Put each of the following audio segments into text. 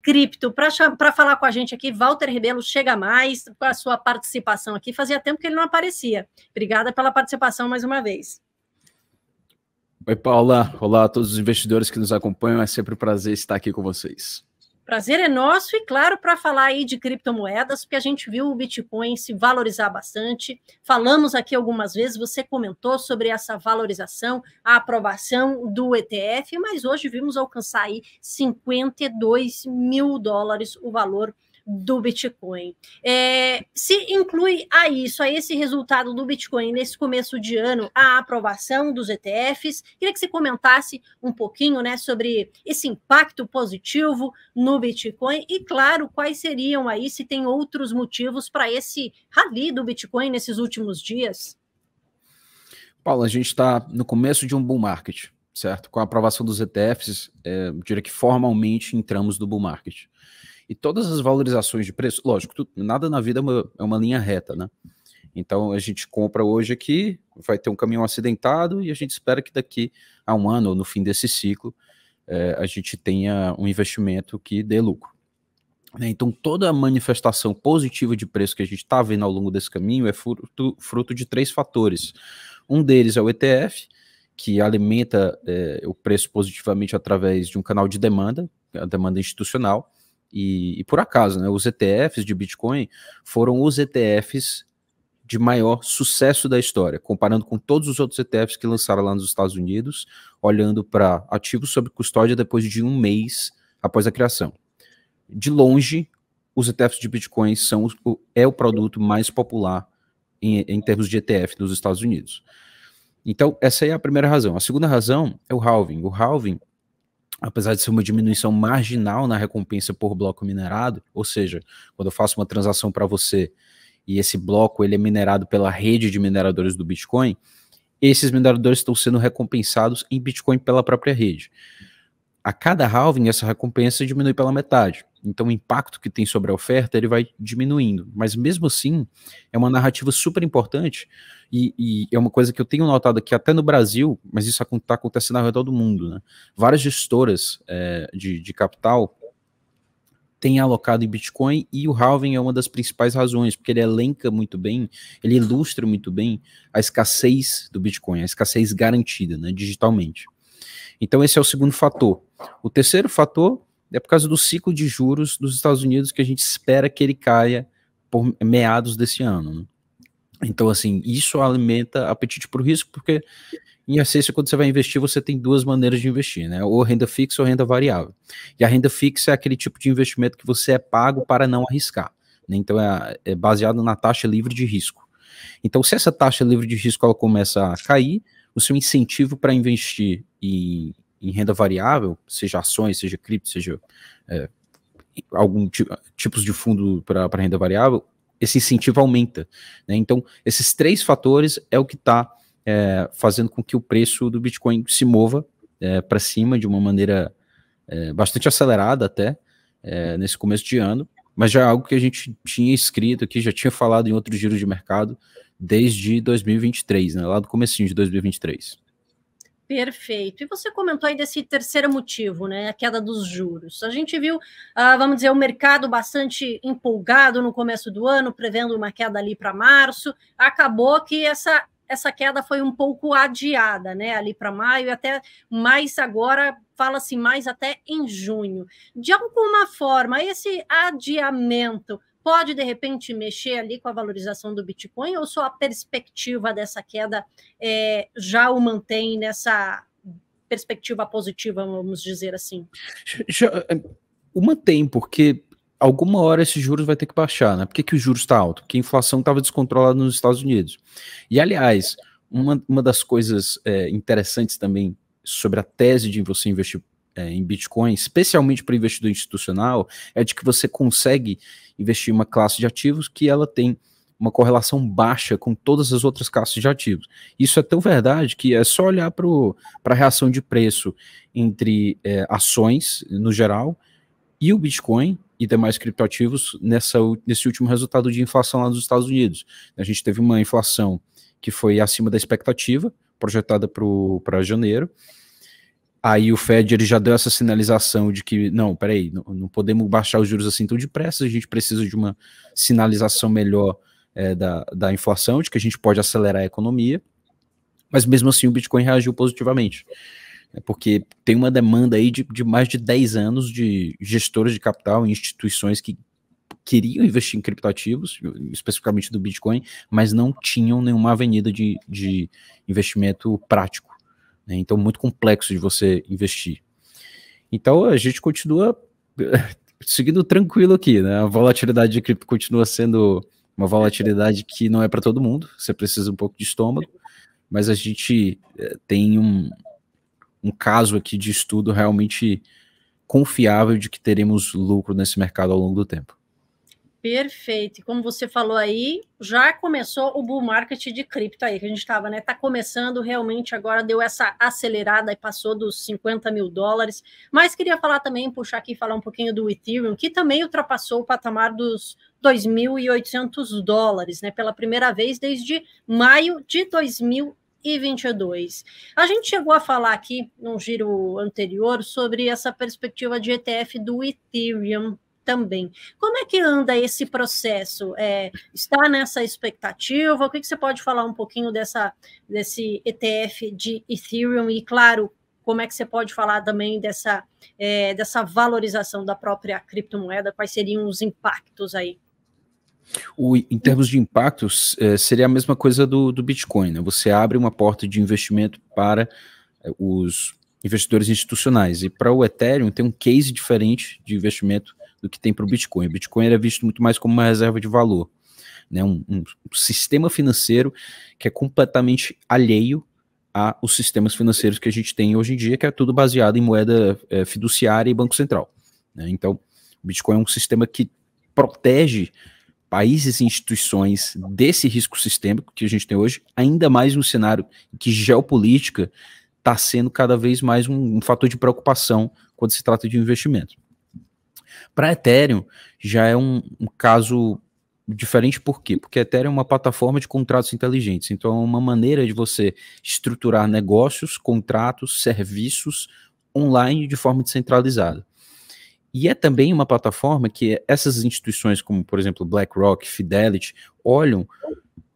cripto. Para falar com a gente aqui, Walter Rebelo, chega mais com a sua participação aqui. Fazia tempo que ele não aparecia. Obrigada pela participação mais uma vez. Oi, Paula. Olá a todos os investidores que nos acompanham. É sempre um prazer estar aqui com vocês. Prazer é nosso e, claro, para falar aí de criptomoedas, porque a gente viu o Bitcoin se valorizar bastante. Falamos aqui algumas vezes, você comentou sobre essa valorização, a aprovação do ETF, mas hoje vimos alcançar aí 52 mil dólares o valor do Bitcoin. Se inclui a esse resultado do Bitcoin nesse começo de ano, a aprovação dos ETFs, queria que você comentasse um pouquinho, né, sobre esse impacto positivo no Bitcoin e, claro, quais seriam aí, se tem outros motivos para esse rally do Bitcoin nesses últimos dias? Paulo, a gente está no começo de um bull market, certo? Com a aprovação dos ETFs, eu diria que formalmente entramos no bull market. E todas as valorizações de preço, lógico, nada na vida é uma linha reta, né? Então a gente compra hoje aqui, vai ter um caminhão acidentado e a gente espera que daqui a um ano, ou no fim desse ciclo, a gente tenha um investimento que dê lucro. Então toda a manifestação positiva de preço que a gente está vendo ao longo desse caminho é fruto de três fatores. Um deles é o ETF, que alimenta o preço positivamente através de um canal de demanda, a demanda institucional. E por acaso, né, os ETFs de Bitcoin foram os ETFs de maior sucesso da história, comparando com todos os outros ETFs que lançaram lá nos Estados Unidos, olhando para ativos sob custódia depois de um mês após a criação. De longe, os ETFs de Bitcoin é o produto mais popular em termos de ETF nos Estados Unidos. Então, essa é a primeira razão. A segunda razão é o halving. O halving, apesar de ser uma diminuição marginal na recompensa por bloco minerado, ou seja, quando eu faço uma transação para você e esse bloco ele é minerado pela rede de mineradores do Bitcoin, esses mineradores estão sendo recompensados em Bitcoin pela própria rede. A cada halving, essa recompensa diminui pela metade. Então o impacto que tem sobre a oferta ele vai diminuindo. Mas mesmo assim, é uma narrativa super importante e é uma coisa que eu tenho notado aqui até no Brasil, mas isso está acontecendo ao redor do mundo, né? Várias gestoras de capital têm alocado em Bitcoin e o halving é uma das principais razões, porque ele elenca muito bem, ele ilustra muito bem a escassez do Bitcoin, a escassez garantida, né, digitalmente. Então esse é o segundo fator. O terceiro fator é por causa do ciclo de juros dos Estados Unidos, que a gente espera que ele caia por meados desse ano, né? Então, assim, isso alimenta apetite para o risco, porque em essência, quando você vai investir, você tem duas maneiras de investir, né? Ou renda fixa ou renda variável. E a renda fixa é aquele tipo de investimento que você é pago para não arriscar, né? Então, é baseado na taxa livre de risco. Então, se essa taxa livre de risco ela começa a cair, o seu incentivo para investir em renda variável, seja ações, seja cripto, seja algum tipos de fundo para renda variável, esse incentivo aumenta, né? Então, esses três fatores é o que está fazendo com que o preço do Bitcoin se mova para cima de uma maneira bastante acelerada até nesse começo de ano, mas já é algo que a gente tinha escrito aqui, já tinha falado em outros giros de mercado desde 2023, né? Lá do comecinho de 2023. Perfeito. E você comentou aí desse terceiro motivo, né, a queda dos juros. A gente viu, vamos dizer, o mercado bastante empolgado no começo do ano, prevendo uma queda ali para março. Acabou que essa queda foi um pouco adiada, né, ali para maio, e até mais agora, fala-se mais até em junho. De alguma forma, esse adiamento pode, de repente, mexer ali com a valorização do Bitcoin, ou só a perspectiva dessa queda já o mantém nessa perspectiva positiva, vamos dizer assim? O mantém, porque alguma hora esses juros vai ter que baixar, né? Por que o juros está alto? Porque a inflação estava descontrolada nos Estados Unidos. E, aliás, uma das coisas interessantes também sobre a tese de você investir em Bitcoin, especialmente para investidor institucional, é de que você consegue investir em uma classe de ativos que ela tem uma correlação baixa com todas as outras classes de ativos. Isso é tão verdade que é só olhar para a reação de preço entre ações, no geral, e o Bitcoin e demais criptoativos nesse último resultado de inflação lá nos Estados Unidos. A gente teve uma inflação que foi acima da expectativa, projetada para janeiro. Aí o Fed ele já deu essa sinalização de que, não, peraí, não podemos baixar os juros assim tão depressa, a gente precisa de uma sinalização melhor da inflação, de que a gente pode acelerar a economia, mas mesmo assim o Bitcoin reagiu positivamente, porque tem uma demanda aí de mais de 10 anos de gestores de capital e instituições que queriam investir em criptoativos, especificamente do Bitcoin, mas não tinham nenhuma avenida de investimento prático. Então, muito complexo de você investir. Então, a gente continua seguindo tranquilo aqui, né? A volatilidade de cripto continua sendo uma volatilidade que não é para todo mundo, você precisa um pouco de estômago, mas a gente tem um caso aqui de estudo realmente confiável de que teremos lucro nesse mercado ao longo do tempo. Perfeito. E como você falou aí, já começou o bull market de cripto aí, que a gente estava, né? Está começando realmente, agora deu essa acelerada e passou dos 50 mil dólares. Mas queria falar também, puxar aqui e falar um pouquinho do Ethereum, que também ultrapassou o patamar dos 2.800 dólares, né? Pela primeira vez desde maio de 2022. A gente chegou a falar aqui, num giro anterior, sobre essa perspectiva de ETF do Ethereum também. Como é que anda esse processo? Está nessa expectativa? O que você pode falar um pouquinho desse ETF de Ethereum? E, claro, como é que você pode falar também dessa valorização da própria criptomoeda? Quais seriam os impactos aí? Em termos de impactos, seria a mesma coisa do Bitcoin, né? Você abre uma porta de investimento para os investidores institucionais. E para o Ethereum tem um case diferente de investimento do que tem para o Bitcoin. O Bitcoin era visto muito mais como uma reserva de valor, né? Um sistema financeiro que é completamente alheio aos sistemas financeiros que a gente tem hoje em dia, que é tudo baseado em moeda fiduciária e banco central, né? Então, o Bitcoin é um sistema que protege países e instituições desse risco sistêmico que a gente tem hoje, ainda mais no cenário em que geopolítica está sendo cada vez mais um fator de preocupação quando se trata de investimento. Para Ethereum, já é um caso diferente, por quê? Porque Ethereum é uma plataforma de contratos inteligentes, então é uma maneira de você estruturar negócios, contratos, serviços online de forma descentralizada. E é também uma plataforma que essas instituições, como por exemplo BlackRock, Fidelity, olham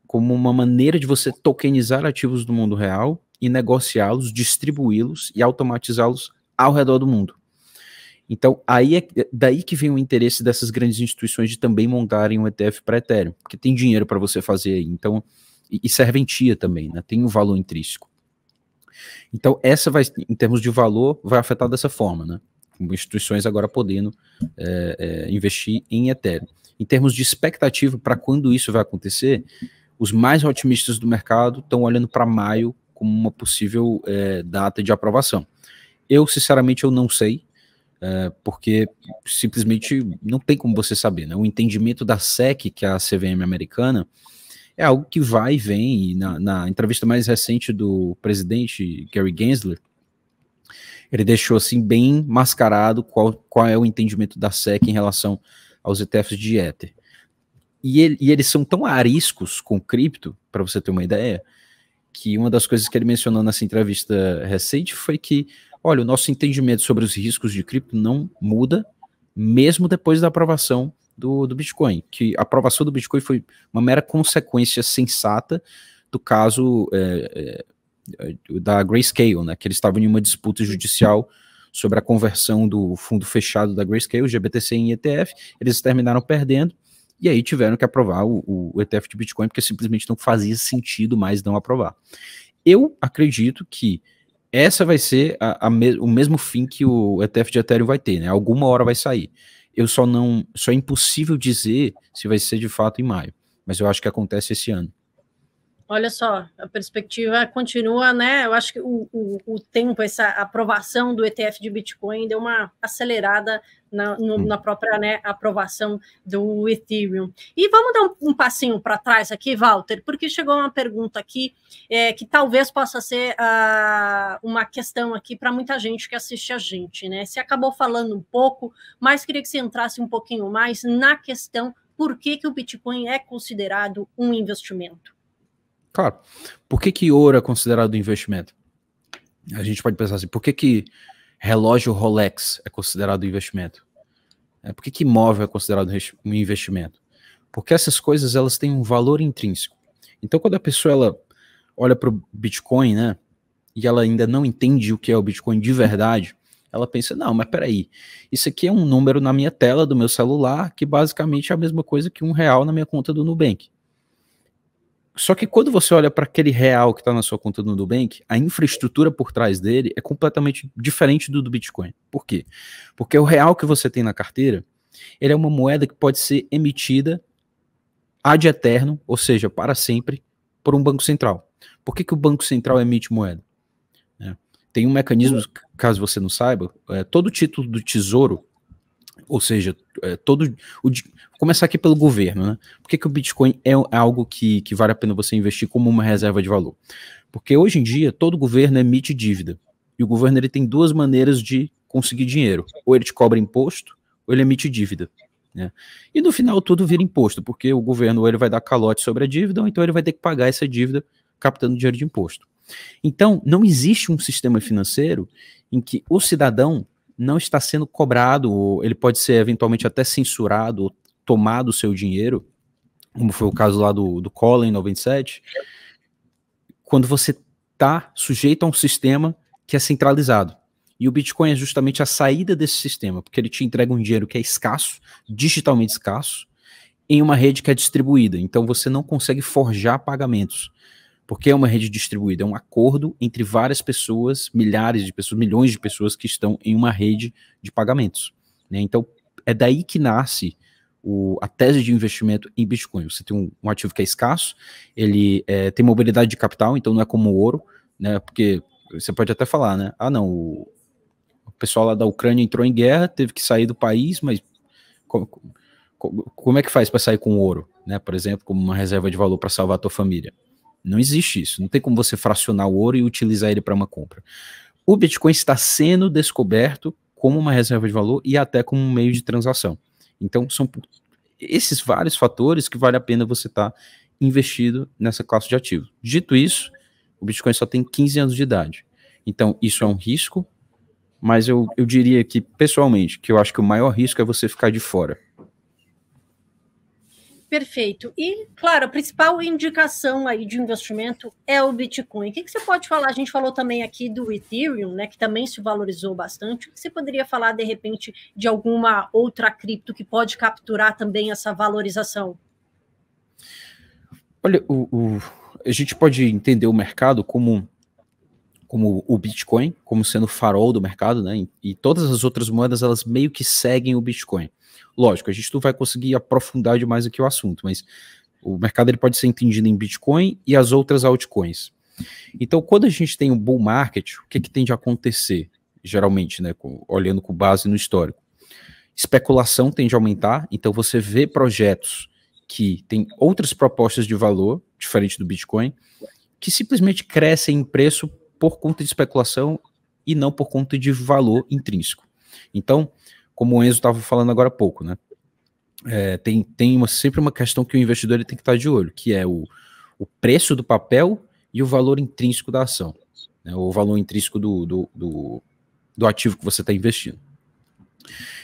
como uma maneira de você tokenizar ativos do mundo real e negociá-los, distribuí-los e automatizá-los ao redor do mundo. Então, aí é daí que vem o interesse dessas grandes instituições de também montarem um ETF para Ethereum, porque tem dinheiro para você fazer aí, então, e serventia também, né? Tem um valor intrínseco. Então, essa vai, em termos de valor, vai afetar dessa forma, né? Com instituições agora podendo investir em Ethereum. Em termos de expectativa para quando isso vai acontecer, os mais otimistas do mercado estão olhando para maio como uma possível data de aprovação. Eu, sinceramente, eu não sei, porque simplesmente não tem como você saber, né? O entendimento da SEC, que é a CVM americana, é algo que vai e vem, e na entrevista mais recente do presidente Gary Gensler, ele deixou assim bem mascarado qual é o entendimento da SEC em relação aos ETFs de Ether. E eles são tão ariscos com cripto, para você ter uma ideia, que uma das coisas que ele mencionou nessa entrevista recente foi que, olha, o nosso entendimento sobre os riscos de cripto não muda, mesmo depois da aprovação do Bitcoin, que a aprovação do Bitcoin foi uma mera consequência sensata do caso da Grayscale, né, que eles estavam em uma disputa judicial sobre a conversão do fundo fechado da Grayscale, o GBTC, em ETF, eles terminaram perdendo, e aí tiveram que aprovar o ETF de Bitcoin, porque simplesmente não fazia sentido mais não aprovar. Eu acredito que essa vai ser o mesmo fim que o ETF de Ethereum vai ter, né? Alguma hora vai sair. Só é impossível dizer se vai ser de fato em maio, mas eu acho que acontece esse ano. Olha só, a perspectiva continua, né? Eu acho que o tempo, essa aprovação do ETF de Bitcoin deu uma acelerada na própria, né, aprovação do Ethereum. E vamos dar um passinho para trás aqui, Walter, porque chegou uma pergunta aqui que talvez possa ser uma questão aqui para muita gente que assiste a gente, né? Você acabou falando um pouco, mas queria que você entrasse um pouquinho mais na questão por que o Bitcoin é considerado um investimento. Claro. Por que ouro é considerado investimento? A gente pode pensar assim, por que relógio Rolex é considerado investimento? Por que imóvel é considerado um investimento? Porque essas coisas, elas têm um valor intrínseco. Então, quando a pessoa ela olha para o Bitcoin, né, e ela ainda não entende o que é o Bitcoin de verdade, ela pensa, não, mas peraí, isso aqui é um número na minha tela do meu celular, que basicamente é a mesma coisa que R$1 na minha conta do Nubank. Só que quando você olha para aquele real que está na sua conta do Nubank, a infraestrutura por trás dele é completamente diferente do Bitcoin. Por quê? Porque o real que você tem na carteira, ele é uma moeda que pode ser emitida ad eterno, ou seja, para sempre, por um banco central. Por que o Banco Central emite moeda? Tem um mecanismo, caso você não saiba, todo título do Tesouro, ou seja, vou começar aqui pelo governo, né? Por que o Bitcoin é algo que vale a pena você investir como uma reserva de valor? Porque hoje em dia todo governo emite dívida, e o governo ele tem duas maneiras de conseguir dinheiro: ou ele te cobra imposto, ou ele emite dívida, né? E no final tudo vira imposto, porque o governo ou ele vai dar calote sobre a dívida, ou então ele vai ter que pagar essa dívida captando dinheiro de imposto. Então, não existe um sistema financeiro em que o cidadão não está sendo cobrado, ou ele pode ser eventualmente até censurado, ou tomado o seu dinheiro, como foi o caso lá do Collor em 97, quando você está sujeito a um sistema que é centralizado. E o Bitcoin é justamente a saída desse sistema, porque ele te entrega um dinheiro que é escasso, digitalmente escasso, em uma rede que é distribuída. Então você não consegue forjar pagamentos. Porque é uma rede distribuída, é um acordo entre várias pessoas, milhares de pessoas, milhões de pessoas que estão em uma rede de pagamentos, né? Então, é daí que nasce a tese de investimento em Bitcoin. Você tem um ativo que é escasso, ele tem mobilidade de capital, então não é como o ouro, né? Porque você pode até falar, né? Ah, não, o pessoal lá da Ucrânia entrou em guerra, teve que sair do país, mas como é que faz para sair com ouro, né? Por exemplo, como uma reserva de valor para salvar a tua família? Não existe isso, não tem como você fracionar o ouro e utilizar ele para uma compra. O Bitcoin está sendo descoberto como uma reserva de valor e até como um meio de transação. Então, são esses vários fatores que vale a pena você estar investido nessa classe de ativo. Dito isso, o Bitcoin só tem 15 anos de idade. Então, isso é um risco, mas eu diria que, pessoalmente, que eu acho que o maior risco é você ficar de fora. Perfeito. E, claro, a principal indicação aí de investimento é o Bitcoin. O que você pode falar? A gente falou também aqui do Ethereum, né, que também se valorizou bastante. O que você poderia falar, de repente, de alguma outra cripto que pode capturar também essa valorização? Olha, a gente pode entender o mercado como o Bitcoin, como sendo o farol do mercado, né? E todas as outras moedas, elas meio que seguem o Bitcoin. Lógico, a gente não vai conseguir aprofundar demais aqui o assunto, mas o mercado ele pode ser entendido em Bitcoin e as outras altcoins. Então, quando a gente tem um bull market, o que tende a acontecer, geralmente, né? Olhando com base no histórico? Especulação tende a aumentar, então você vê projetos que têm outras propostas de valor, diferente do Bitcoin, que simplesmente crescem em preço por conta de especulação e não por conta de valor intrínseco. Então, como o Enzo estava falando agora há pouco, né? Tem sempre uma questão que o investidor ele tem que estar de olho, que é o preço do papel e o valor intrínseco da ação, né? O valor intrínseco do ativo que você está investindo.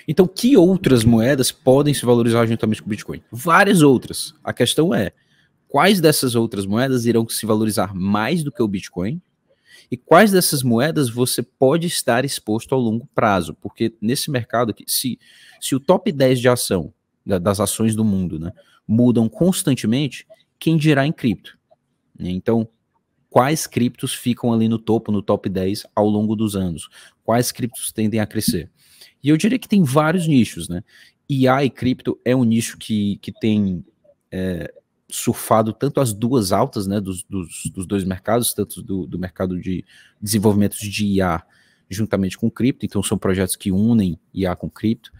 Então, que outras moedas podem se valorizar juntamente com o Bitcoin? Várias outras. A questão é, quais dessas outras moedas irão se valorizar mais do que o Bitcoin? E quais dessas moedas você pode estar exposto ao longo prazo? Porque nesse mercado aqui, se o top 10 de ação, das ações do mundo, né, mudam constantemente, quem dirá em cripto? Então, quais criptos ficam ali no topo, no top 10 ao longo dos anos? Quais criptos tendem a crescer? E eu diria que tem vários nichos, né? IA e cripto é um nicho que tem surfado tanto as duas altas, né, dos dois mercados, tanto do mercado de desenvolvimento de IA juntamente com cripto. Então são projetos que unem IA com cripto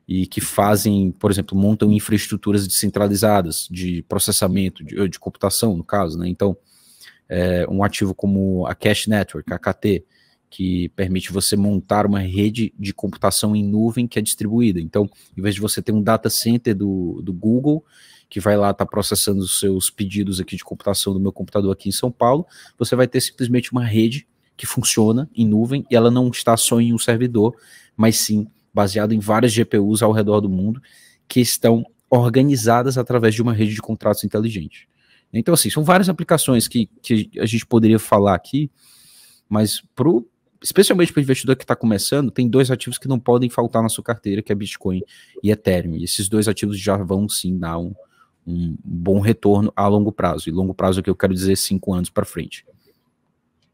e que fazem, por exemplo, montam infraestruturas descentralizadas de processamento, de computação, no caso, né? Então, um ativo como a Cash Network, a KT, que permite você montar uma rede de computação em nuvem que é distribuída. Então, em vez de você ter um data center do Google, que vai lá estar processando os seus pedidos aqui de computação do meu computador aqui em São Paulo, você vai ter simplesmente uma rede que funciona em nuvem, e ela não está só em um servidor, mas sim baseado em várias GPUs ao redor do mundo, que estão organizadas através de uma rede de contratos inteligente. Então, assim, são várias aplicações que a gente poderia falar aqui, mas especialmente para o investidor que está começando, tem 2 ativos que não podem faltar na sua carteira, que é Bitcoin e Ethereum. E esses 2 ativos já vão, sim, dar um bom retorno a longo prazo. E longo prazo é o que eu quero dizer 5 anos para frente.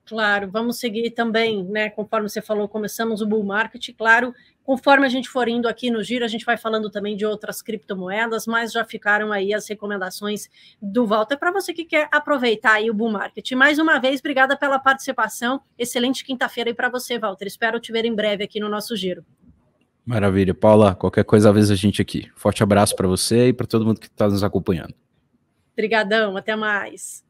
Claro, vamos seguir também, né? Conforme você falou, começamos o bull market, claro. Conforme a gente for indo aqui no giro, a gente vai falando também de outras criptomoedas, mas já ficaram aí as recomendações do Walter para você que quer aproveitar aí o bull market. Mais uma vez, obrigada pela participação. Excelente quinta-feira aí para você, Walter. Espero te ver em breve aqui no nosso giro. Maravilha, Paula. Qualquer coisa, avisa a gente aqui. Forte abraço para você e para todo mundo que está nos acompanhando. Obrigadão, até mais.